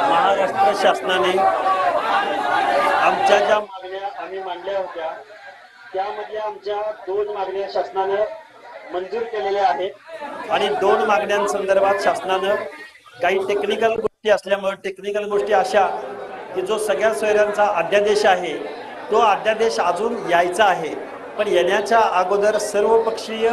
महाराष्ट्र शासनाने आमच्या ज्या मागण्या आम्ही मांडल्या होत्या त्यामधल्या आमच्या 2 मागण्या शासनानं मंजूर केलेल्या आहेत आणि 2 मागण्यांसंदर्भात शासनानं काही टेक्निकल गोष्टी असल्यामुळे टेक्निकल गोष्टी अशा की जो सगळ्या सोयऱ्यांचा अध्यादेश आहे तो अध्यादेश अजून यायचा आहे, पण येण्याच्या अगोदर सर्वपक्षीय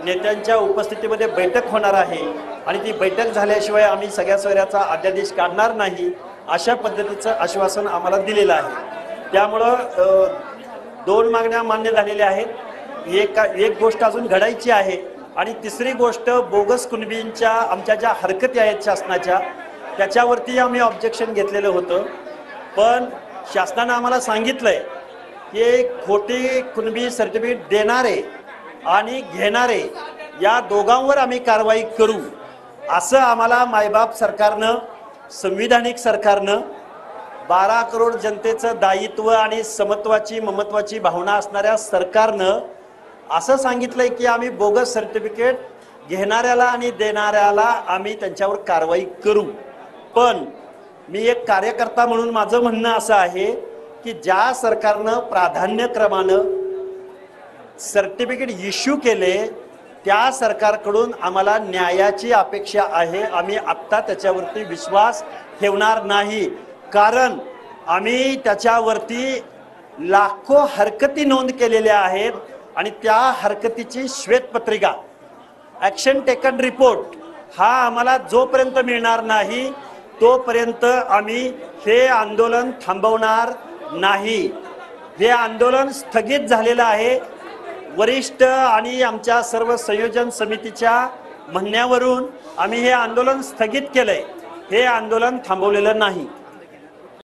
नेत्यांच्या उपस्थितीमध्ये बैठक होणार आहे आणि ती बैठक झाल्याशिवाय आम्ही सगळ्या सोयऱ्याचा अध्यादेश काढणार नाही अशा पद्धतीचं आश्वासन आम्हाला दिलेलं आहे। त्यामुळं 2 मागण्या मान्य झालेल्या आहेत। एक गोष्ट अजून घडायची आहे आणि तिसरी गोष्ट बोगस कुणबींच्या आमच्या ज्या हरकती आहेत शासनाच्या त्याच्यावरती आम्ही ऑब्जेक्शन घेतलेलं होतं, पण शासनानं आम्हाला सांगितलंय की खोटी कुणबी सर्टिफिकेट देणारे आणि घेणारे या दोघांवर आम्ही कारवाई करू असं आम्हाला मायबाप सरकारनं संविधानिक सरकारनं 12 करोड जनतेचं दायित्व आणि समत्वाची ममत्वाची भावना असणाऱ्या सरकारनं असं सांगितलंय की आम्ही बोगस सर्टिफिकेट घेणाऱ्याला आणि देणाऱ्याला आम्ही त्यांच्यावर कारवाई करू। पण मी एक कार्यकर्ता म्हणून माझं म्हणणं असं आहे की ज्या सरकारनं प्राधान्यक्रमानं सर्टिफिकेट इश्यू केले त्या सरकारकडून आम्हाला न्यायाची अपेक्षा आहे। आम्ही आत्ता त्याच्यावरती विश्वास ठेवणार नाही, कारण आम्ही त्याच्यावरती लाखो हरकती नोंद केलेल्या आहेत आणि त्या हरकतीची श्वेतपत्रिका ॲक्शन टेकन रिपोर्ट हा आम्हाला जोपर्यंत मिळणार नाही तोपर्यंत आम्ही हे आंदोलन थांबवणार नाही। हे आंदोलन स्थगित झालेलं आहे। वरिष्ठ आणि आमच्या सर्व संयोजन समितीच्या म्हणण्यावरून आम्ही हे आंदोलन स्थगित केलंय, हे आंदोलन थांबवलेलं नाही।